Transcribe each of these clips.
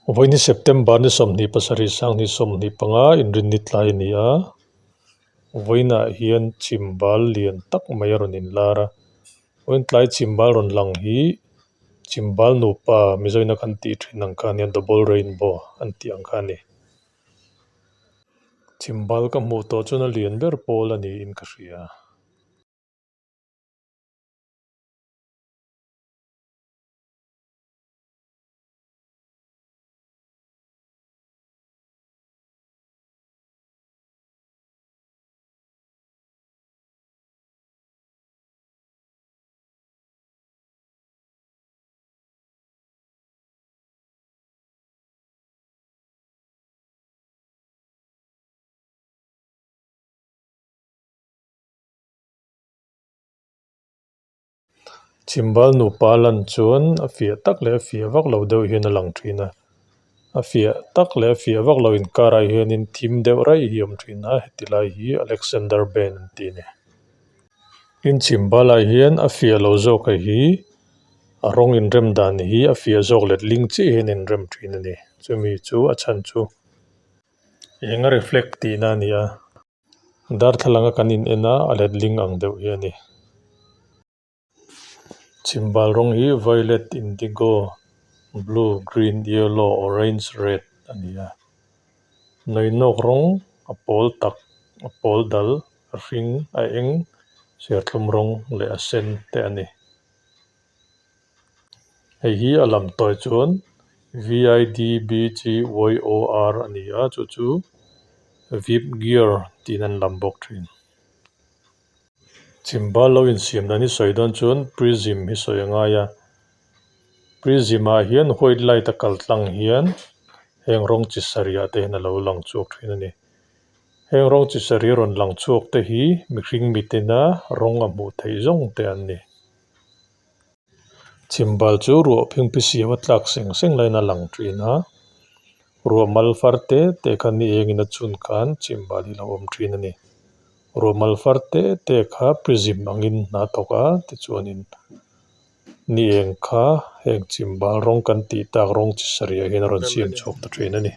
Voi ni September ni somni pasari sang ni somni panga in rin ni tlai ni a voina hian Chhimbal lian tak mai ron in lara voin tlai Chhimbal ron lang hi Chhimbal Nupa mizoina kan ti thin ang khan double rainbow an ti ang khan ni Chhimbal ka hmu to chuna lian ber pol ani in ka hria Chhimbal Nupa lan chuan a fia tak le a fia vak lo deuh hian a lang thina a fia tak le a fia vak lo in karai hian in thim deuh rai hi awm thina heti lai hi Alexander Ben an ti ni in Chhimbal ai hian a fia lo zawk a hi a rawng in rem dan hi a fia zawk let ling chi hian in rem thin ani chumi chu a chan chu enga reflect ti na ni a darthalanga kan in ena a let ling ang deuh hi ani Chhimbal rawng hi violet indigo blue green yellow orange red ani a nawinawk rawng a pawl tak a pawl dal a hring a eng serthlum rawng leh a sen te ani hei hi a lam tawi chuan VIDBGYOR ani a chu chu VIP gear tin an lam bawk thin Chhimbal lo in siam na ni sawi dawn chuan prism hi sawi a ngai a prism ah hian white light a kal tlang hian heng rawng chi sarih te hin a lo lang chuak thin ani heng rawng chi sarih rawn lang chuak te hi mihring mitina rawng a hmuh theih zawng te an ni Chhimbal chu ruah phingpi siam a tlak seng seng lain a lang thin a ruah mal far te khan ni engin a chun khan Chhimbal hi lo awm thin ani ruah mal far te kha prism angin hna thawk a tichuanin ni eng kha heng Chhimbal rawng kan tih tak rawng chi sarih ah hian a rawn siam chhuak ta thin ani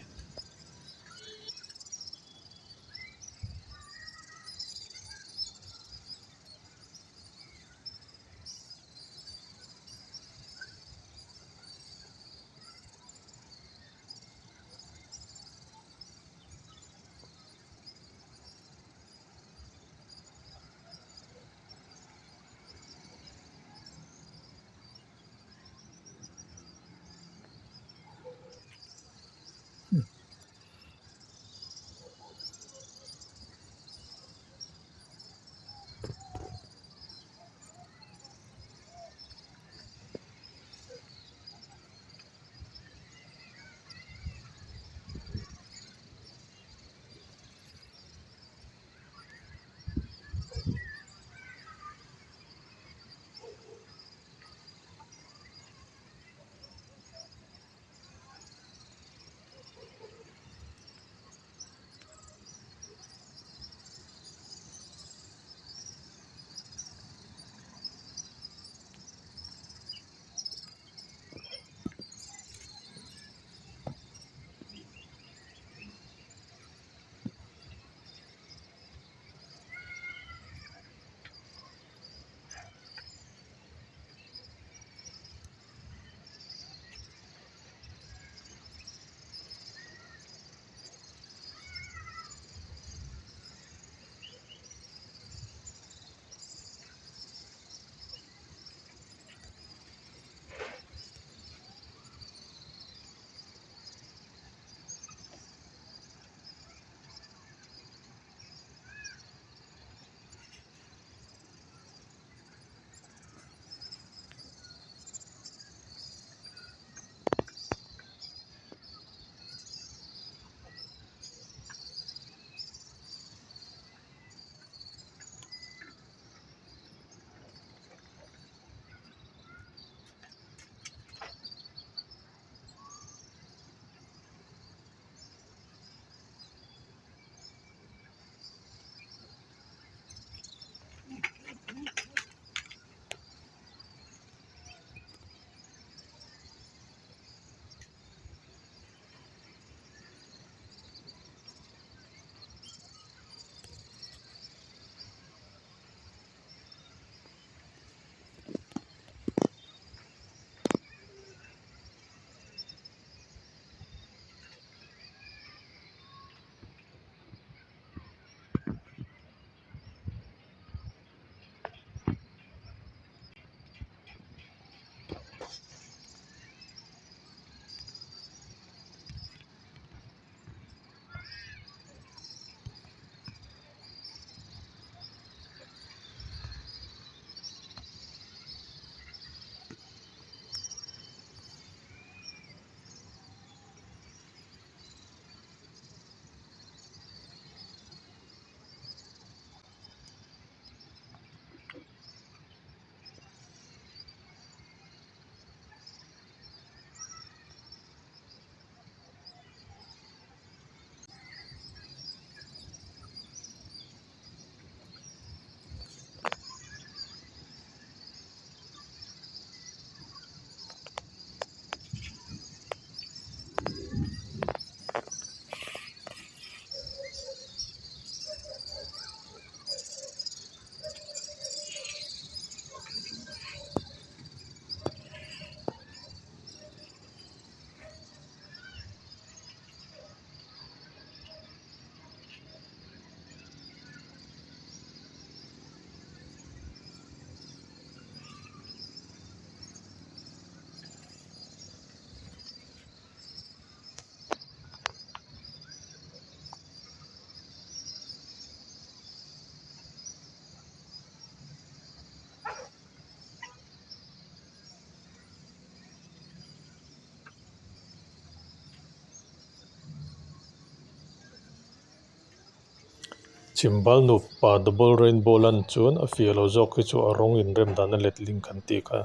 Chhimbal Nupa double rainbow lan chuan a fialo zawk hi chu a rawng in rem dan a letling kan ti kha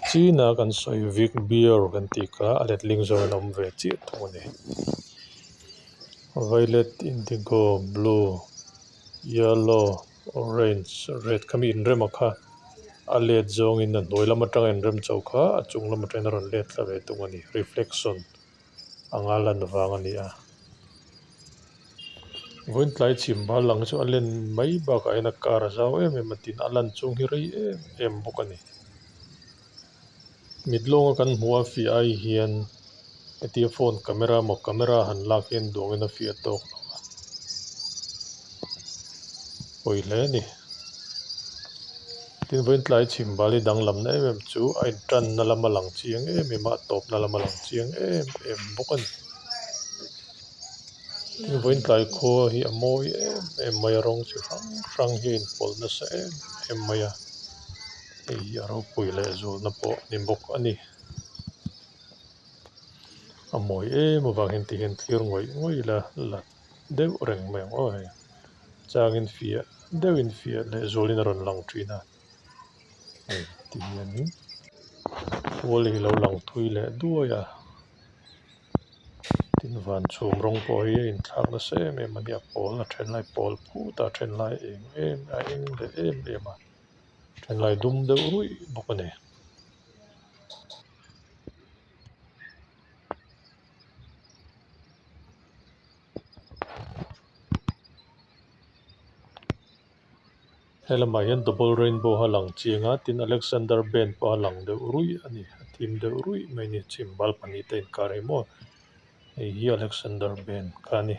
china kan soi vik beer kan ti kha a letling zo an awm ve chi thung ani violet indigo blue yellow orange red kami in rem a kha a let zawng in a hnuai lam atang in rem chaw kha a chung lam atang a rawn let tla ve tung ani reflection anga lan wang ani a voin tlai Chhimbal lang chu a len mai ba ka ina kar zaw em tin a lan chung hi rei em bawk ani midlawng a kan hmu a fi ai hian hetia phone camera mo camera han lak hian duangin a fiat tawk poi hle ni tin voin tlai Chhimbal hi dang lam na em chu a in tan na lama lang chiang em a top na lama lang chiang em bawk ani tin voin tlai khaw hi a mawi em mai a rawng chi hrang hrang hi in pawlh na sa em mai a hei a ro pui leh zual na pawh ni bawk ani a mawi awang hin ti hian thlir ngawih ngawih la deuh reng mai ang aw hei changin fia deuhin fia leh zualin a rawn lang thin a hei ti hian hual hi lo lang thui leh duai a tin van chhum rawng pawh hi a in thlak na sa em ani a pawl a then lai pawl phut a then lai eng a eng leh em a then lai dum deuh ruih bawk ani helamah hian double rainbow ha lang chianga tin Alexander Ben pawh a lang deuh ruih ani a thim deuh ruih mai ni Chhimbal pahnih te in kar hi maw hei hi Alexander Ben kha ni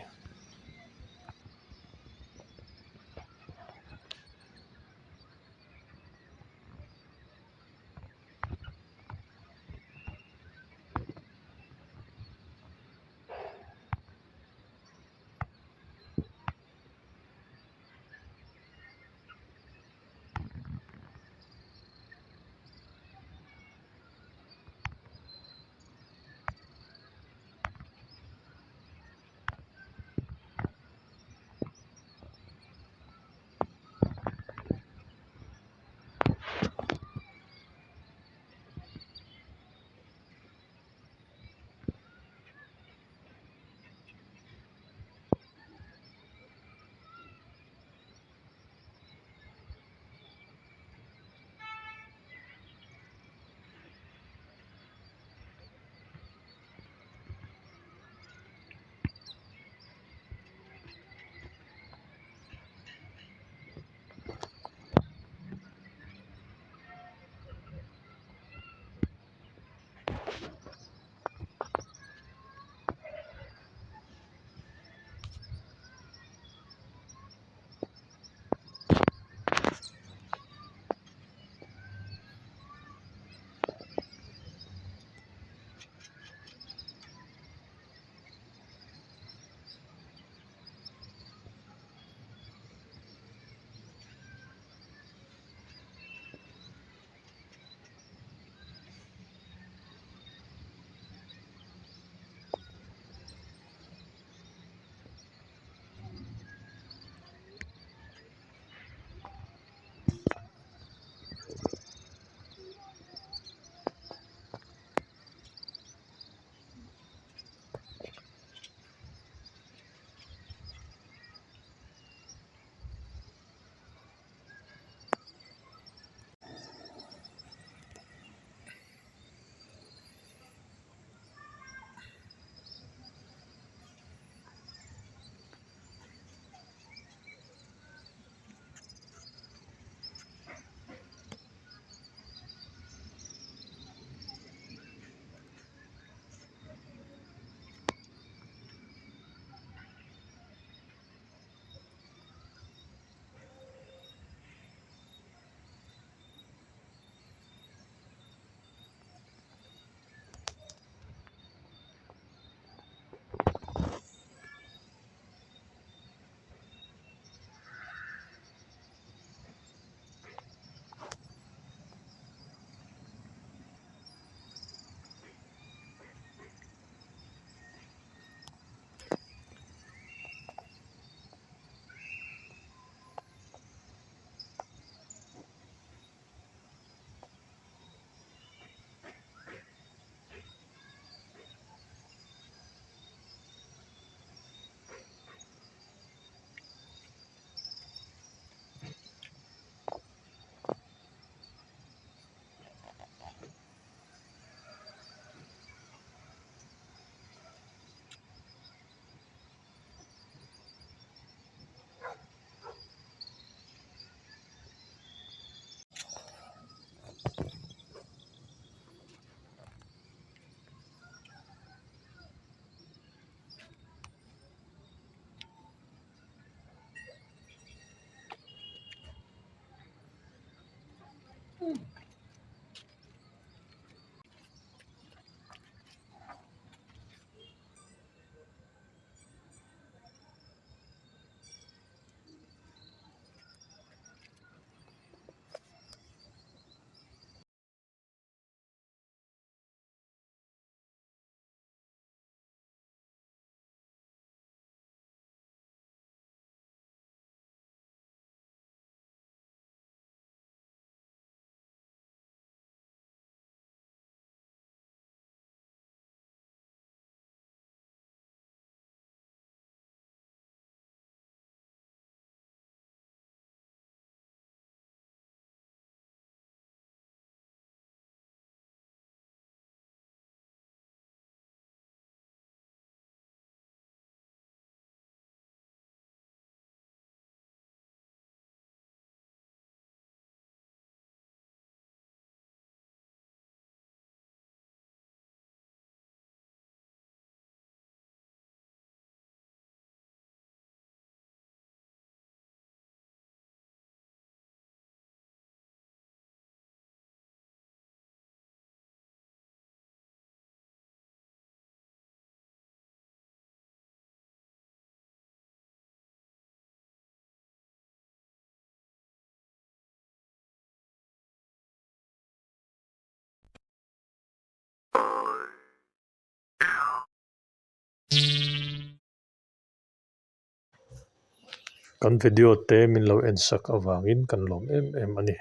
kan video te min lo en sak awangin kan lom em em ani